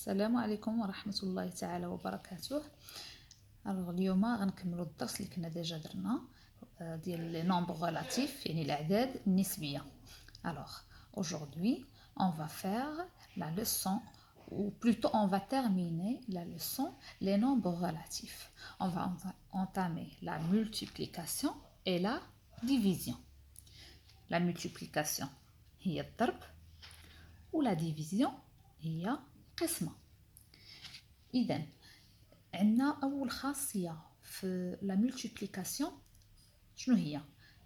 السلام عليكم ورحمة الله تعالى وبركاته. اليوم غنكملوا الدرس اللي كنا ديجا درنا ديال لي نومبر ريلاتيف، يعني الاعداد النسبيه. Aujourd'hui on va faire la leçon, ou plutôt on va terminer la leçon les nombres relatifs. On va entamer la multiplication et la division. La multiplication هي الضرب و la division هي قسمة. إذا عندنا أول خاصية في la multiplication شنو هي؟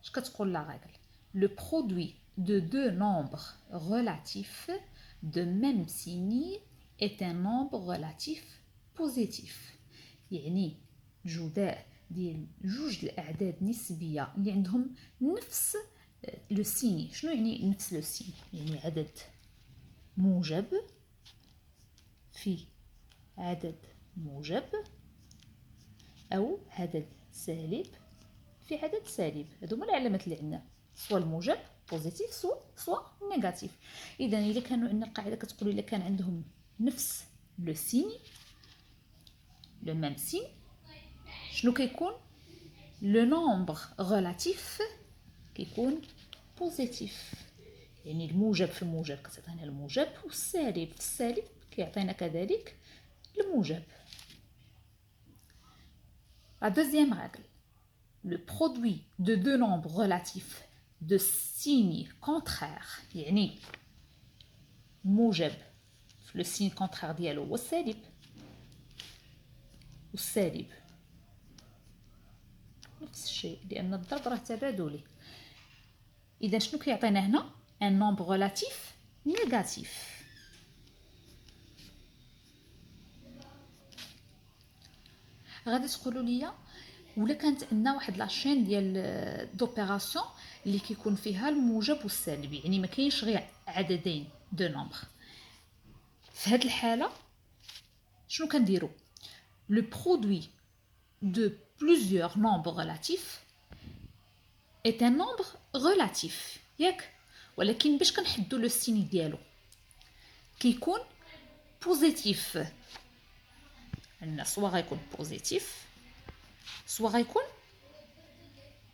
اش كتقول لا رègle؟ Le produit de deux nombres relatifs de même signe est un nombre relatif positif. يعني جداء ديال جوج الأعداد نسبية اللي عندهم نفس لو سيني. شنو يعني نفس لو سيني؟ يعني عدد موجب في عدد موجب أو عدد سالب في عدد سالب. هادو هما العلامات اللي عندنا، سواء الموجب بوزيتيف سواء نيجاتيف. اذا الا كانوا عندنا القاعده كتقول الا كان عندهم نفس لو سيني، لو ميم سين، شنو كيكون؟ لو نومبر ريلاتيف كيكون بوزيتيف. يعني الموجب في الموجب كتعطينا الموجب، والسالب في السالب كيعطينا كذلك الموجب. La deuxième règle: le produit de deux nombres relatifs de signes contraires، يعني موجب في لو سين كونترير ديالو هو السالب، والسالب نفس الشيء لأن الضرب راه تبادلي. إذا شنو كيعطينا هنا؟ ان نومبر ريلاتيف نيجاتيف. غادي تقولوا لي ولا كانت عندنا واحد لاشين ديال دوبيراسيون اللي كيكون فيها الموجب والسالب، يعني ما كاينش غير عددين دو نومبر، في هذه الحاله شنو كنديروا؟ لو برودوي دو بلوزيور نومبر ريلاتيف est un nombre relatif، ياك؟ ولكن باش كنحدوا لو سيني ديالو كيكون بوزيتيف. عندنا سوا غيكون بوزيتيف سوا غيكون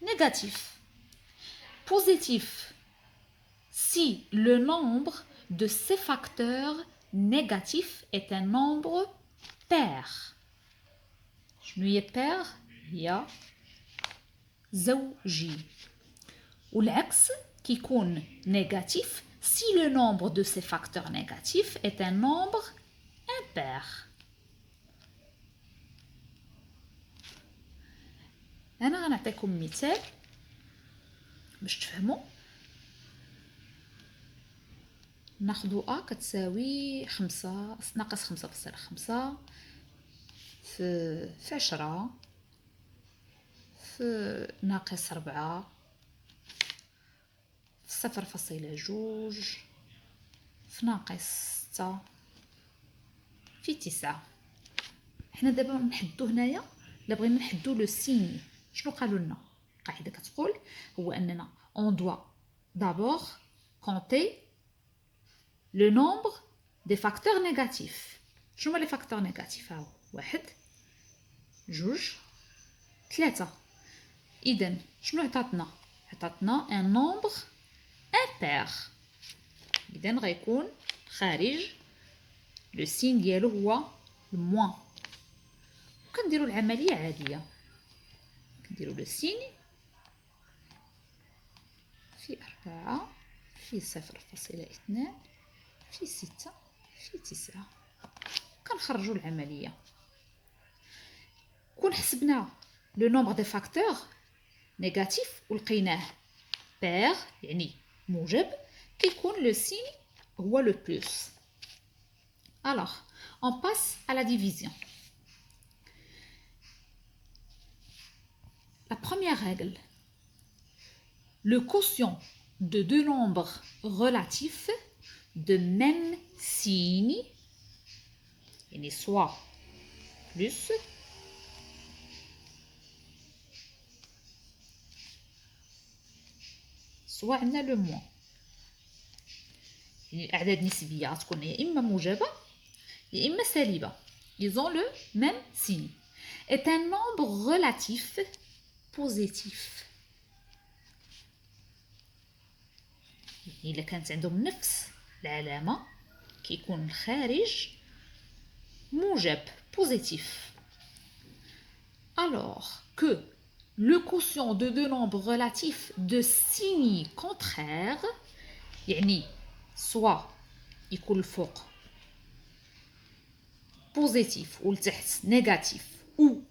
négatif. Positif si le nombre de ces facteurs négatifs est un nombre pair. شنو هي pair؟ هي زوجي. والعكس كيكون négatif si le nombre de ces facteurs négatifs est un nombre impair. أنا غنعطيكم مثال باش تفهموا. ناخدو أ كتساوي 5 ناقص 5.5 في 10 في ناقص 4 في 0.2 في ناقص 6 في 9. حنا دابا نحدو هنايا، الا بغينا نحدو لو سيني شنو قالوا لنا؟ القاعده كتقول هو اننا on doit d'abord compter le nombre des facteurs négatifs. شنو هما لي فاكتور نيجاتيف؟ ها 1 2 3. اذا شنو عطاتنا؟ عطاتنا ان نومبر امبير. اذا غيكون خارج لو سين ديالو هو الموان. كنديروا العمليه عاديه، كنديروا لو سين في 4 في 0.2 في 6 في 9. كنخرجوا العمليه. كون حسبنا لو نومبر دي فاكتور نيجاتيف ولقيناه بير يعني موجب، كيكون لو سين هو لو بلس. alors on passe à la division. La première règle: le quotient de deux nombres relatifs de même signe، يعني soit plus soit عندنا لو موان. يعني الأعداد النسبية تكون يا إما موجبة يا إما سالبة. Ils ont le même signe. Est un nombre relatif positif. إلا كانت عندهم نفس العلامة كيكون الخارج موجب positif. Alors que le quotient de deux nombres relatifs de signes contraires يعني soit يكون الفوق positif والتحت négatif ou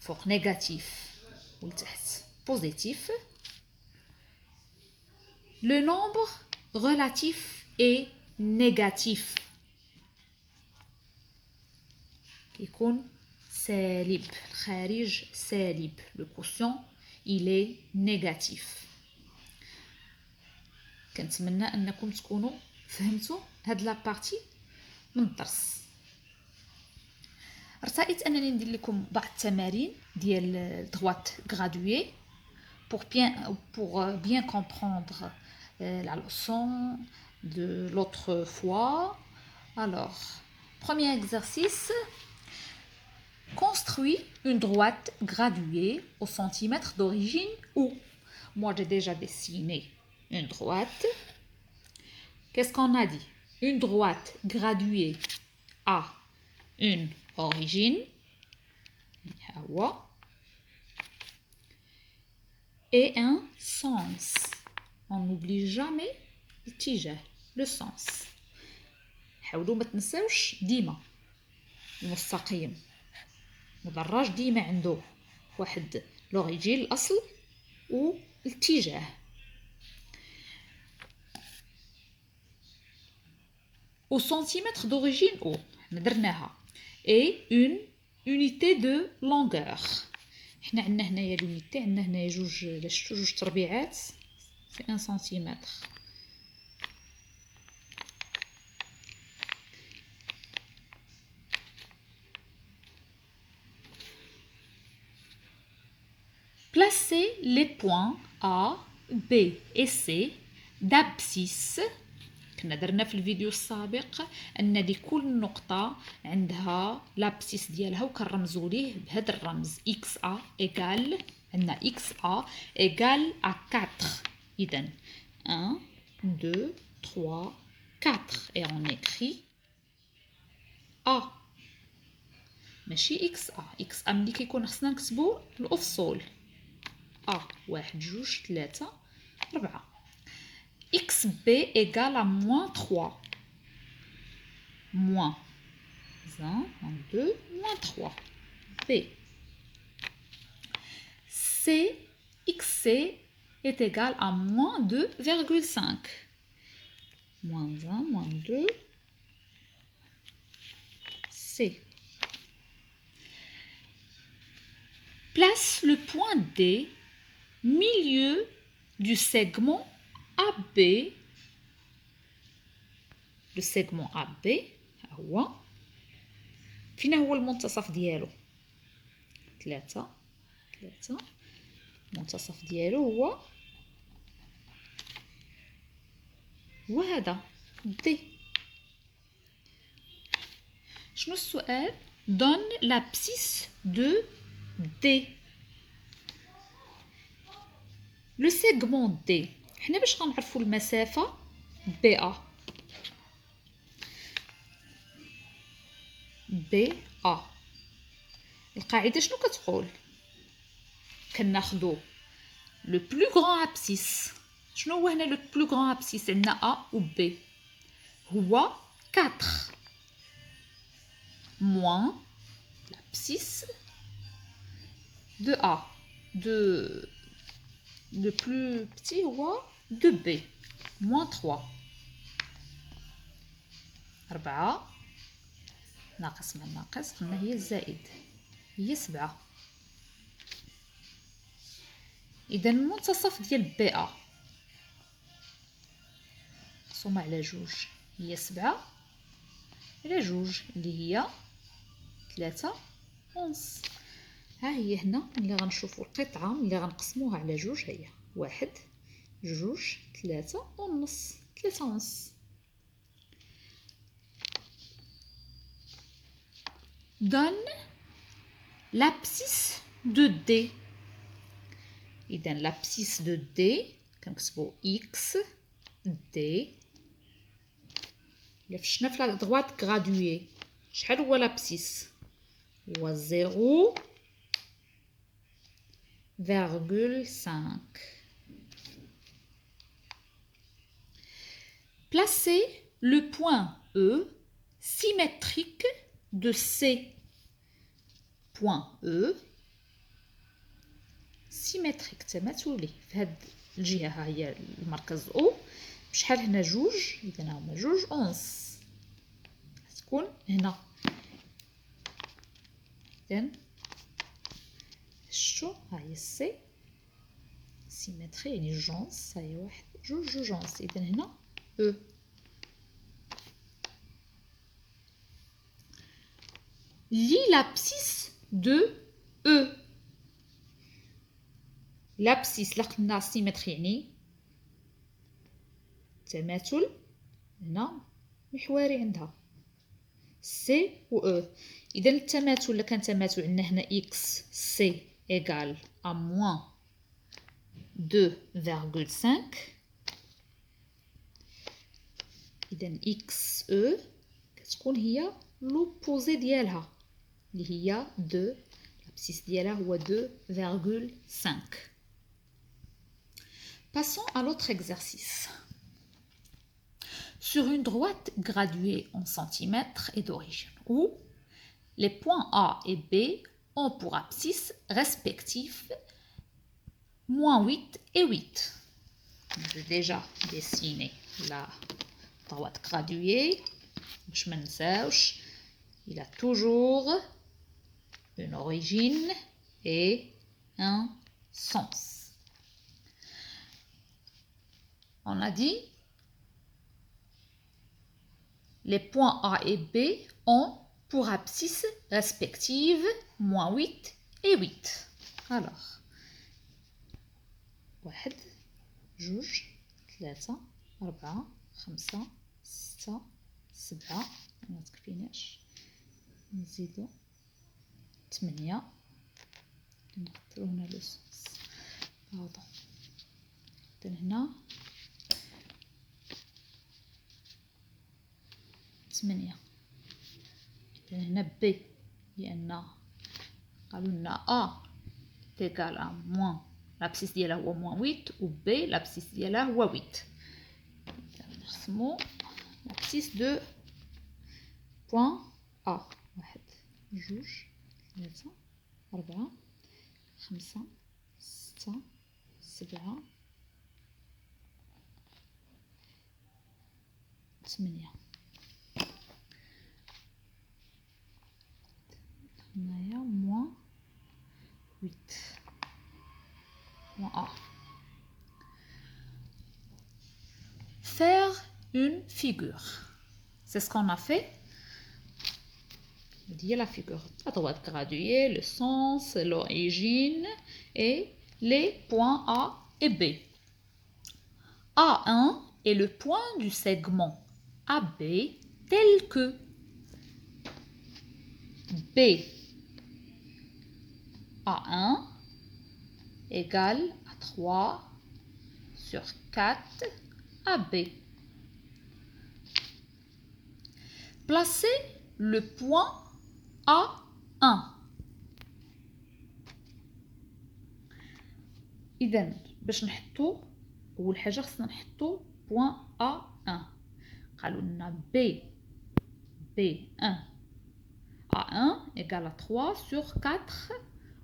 فوق négatif والتحت positif, le nombre relatif est négatif. يكون سالب الخارج سالب. Le quotient il est négatif. كنتمنى انكم تكونوا فهمتوا هاد لا بارتي من الدرس. ارتأيت انني ندير لكم بعض التمارين ديال droite graduée pour bien comprendre la leçon de l'autre fois. Alors, premier exercice. Construis une droite graduée au centimètre d'origine où. Moi, j'ai déjà dessiné une droite. Qu'est-ce qu'on a dit? Une droite graduée a une origine et un sens. On n'oublie jamais le sens. حاولوا ما تنساوش ديما المستقيم. مدرج ديما عنده واحد لوريجين الاصل والاتجاه. au centimètre d'origine او حنا درناها et une unité de longueur. حنا عندنا هنايا l'unité عندنا هنايا جوج تربيعات سي 1 سنتيمتر. Placez les points A, B et C d'abscisse. كنا درنا في الفيديو السابق ان لكل نقطه عندها لابسيس ديالها وكنرمزوا ليه بهذا الرمز XA égale. عندنا XA égale à 4. اذا 1 2 3 4 et on écrit A ماشي XA ملي كيكون خصنا نكتبوا الافصول A 1 2 3 4. XB égale à moins 3. Moins 1, 2, moins 3. B. XC est égal à moins 2,5. Moins 1, moins 2. C. Place le point D milieu du segment AB. Le segment AB هو فين هو المنتصف ديالو 3 المنتصف ديالو هو هذا D. شنو السؤال؟ donne l'abscisse de D. le segment D حنا باش غنعرفوا المسافه BA. القاعده شنو كتقول؟ كناخذوا لو بلو غران ابسيس. شنو هو هنا لو بلو غران ابسيس؟ عندنا A و B هو 4 moins l'abscisse de A. Le plus petit هو de B moins 3. 4 ناقص من ناقص قلنا هي الزائد هي 7. إذا المنتصف ديال BA مقسومة على 2 هي 7 على 2 اللي هي 3 ونص. ها هي هنا اللي غنشوفوا القطعة اللي غنقسموها على 2 هي 1 2 3 ونص 3 ونص. donne l'abscisse de D. إذا l'abscisse de D كنكتبو X D. إلا فشنا في لا droite graduée شحال هو l'abscisse؟ هو 0,5. Placez le point E symétrique de C. Point E symétrique تماثلي في هاد الجهة. ها هي المركز O بشحال هنا جوج. إذا هما جوج أونس تكون هنا. إذا شتو ها هي سي سيمتري يعني جونس. ها هي واحد جوج جوج أونس. إذا هنا او. Lis l'abscisse de E. l'abscisse لقنا سيمتري يعني تماثل. هنا محوري عندها سي و او. إذا التماثل إلا كان تماثل عندنا هنا إكس سي إيكال أ موان 2,5. إذا إكس او كتكون هي لوبوزي ديالها اللي هي 2. l'abscisse ديالها هو 2,5. Passons à l'autre exercice. Sur une droite graduée en centimètres et d'origine, où les points A et B ont pour abscisse respectifs -8 et 8. J'ai déjà dessiné la droite graduée. Je m'en sers. Il a toujours une origine et un sens. On a dit les points A et B ont pour abscisse respective -8 et 8. Alors, 1 2 3 4 5 6 7 ما تكفيناش نزيدو 8. نحطو هنا لو سونس. باردون. هنا 8. هنا بي لأن قالوا لنا أ تيكال أ موان لابسيس ديالها هو -8 و بي لابسيس ديالها هو 8. نرسمو لابسيس دو بوان أ. 1 2 3 4 5 6 7 8. هنايا -8 -A. Faire une figure. C'est ce qu'on a fait. Il y a la figure à droite graduée, le sens, l'origine et les points A et B. A1 est le point du segment AB tel que B A1 égale à 3 sur 4 AB. Placez le point A1. إذا باش نحطو أول حاجة خصنا نحطو بوان A1. قالوا لنا B1 A1 égale à 3 sur 4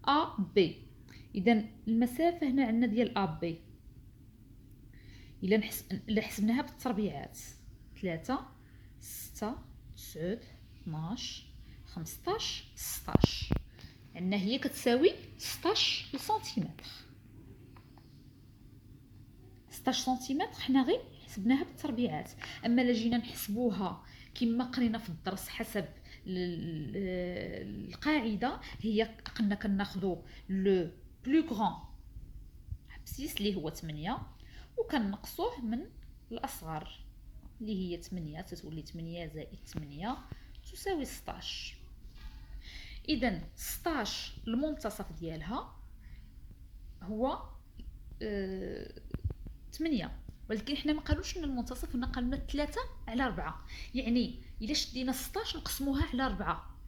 AB. إذا المسافة هنا عندنا ديال AB. إلا حسبناها بالتربيعات 3 6 9 12 15 16 عندنا هي كتساوي 16 سنتيمتر. 16 سنتيمتر حنا غير حسبناها بالتربيعات. اما الا جينا نحسبوها كما قرينا في الدرس حسب القاعده هي قلنا كناخذوا لو بلو غران ابسيس اللي هو 8 وكنقصوه من الاصغر اللي هي 8 تتولي 8 زائد 8 تساوي 16. اذا 16 المنتصف ديالها هو 8. ولكن حنا ما قالوش ان المنتصف، هنا قالنا 3 على 4. يعني الا شدينا 16 نقسموها على 4.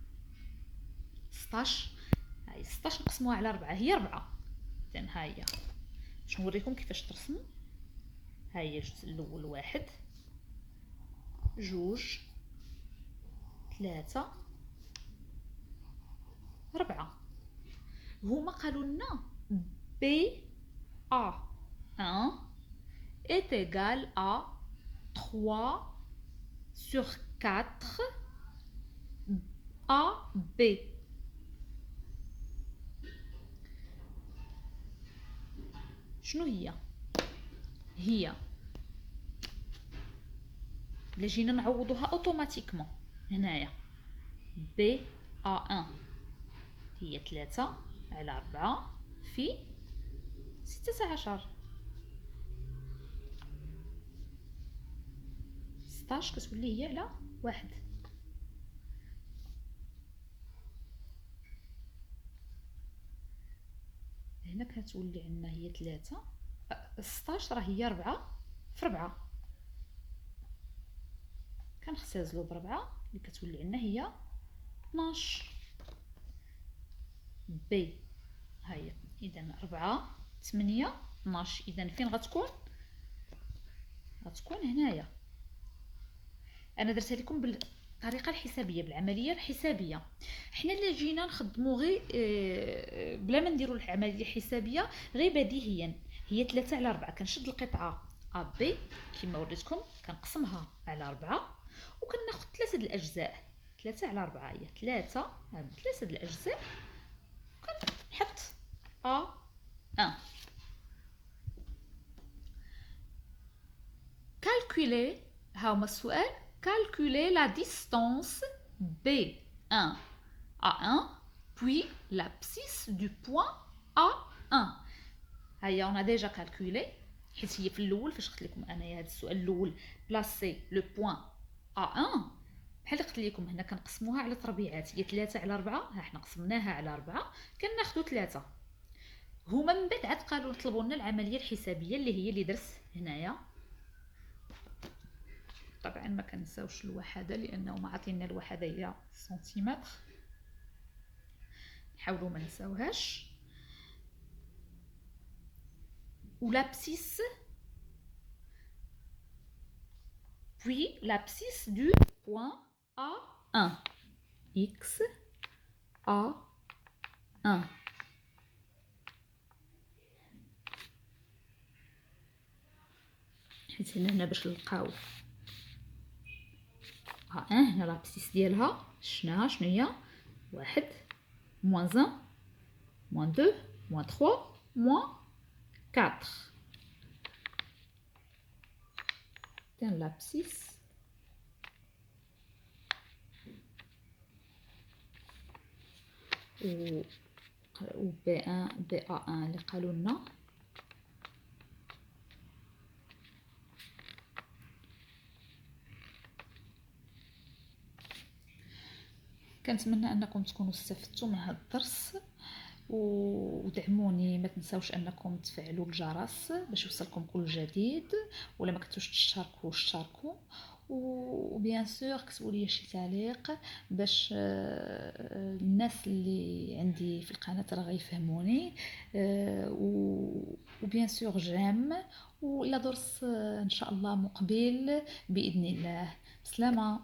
16 هاي 16 نقسموها على 4 هي 4. اذا ها هي باش نوريكم كيفاش ترسموا. ها هي الجزء الاول 1 2 3 4. هما قالوا لنا بي A 1 est égal à 3 sur 4 AB. شنو هي؟ هي الا جينا نعوضوها اوتوماتيكمون هنايا بي A1 هي 3 على 4 في 16. 16 كتولي هي على 1. هنا كتولي عندنا هي 3. 16 راه هي 4 في 4. كنختزلو ب4 اللي كتولي عندنا هي 12. بي ها هي اذا 4 8 12. اذا فين غتكون؟ غتكون هنايا. انا درتها لكم بالطريقه الحسابيه، بالعمليه الحسابيه. حنا اللي جينا نخدموا غير بلا ما نديروا العمليه الحسابيه، غير بديهيا هي 3 على 4. كنشد القطعه ا بي كما وريتكم، كنقسمها على 4 وكناخذ 3 د الاجزاء. 3 على 4 هي 3 3 د الاجزاء، كنحط ا 1. calculer ها هما السؤال. calculer la distance B1 à 1 puis l'abscisse du point A1. هيا on a déjà calculé حيت هي في الاول فاش قلت لكم انايا هذا السؤال الاول بلاصي لو بوين A1 بحال قلت لكم هنا كنقسموها على تربيعات. هي 3 على 4 ها حنا قسمناها على 4 كناخذوا 3. هما من بعد عاد قالوا طلبوا لنا العمليه الحسابيه اللي هي اللي درت هنايا. طبعا ما كنساوش الوحده لانه ما عطينا الوحده هي سنتيمتر، نحاولوا ما نساوهاش. والابسيس puis l'abscisse du point A1 x A1. حيت هنا باش نلقاو A1 هنا لابسيس ديالها شناها شنو هي؟ 1 moins 1 moins 2 moins 3 moins 4. تان لابسيس و B1 BA1 اللي قالوا لنا كنتمنى انكم تكونوا استفدتوا من هذا الدرس، ودعموني. ما تنساوش انكم تفعلوا الجرس باش يوصلكم كل جديد، ولا ما كنتوش اشتركوا وبيان سور كتبوا لي شي تعليق باش الناس اللي عندي في القناه راه غيفهموني. وبيان سور جيم، والى درس ان شاء الله مقبل باذن الله. بسلامه.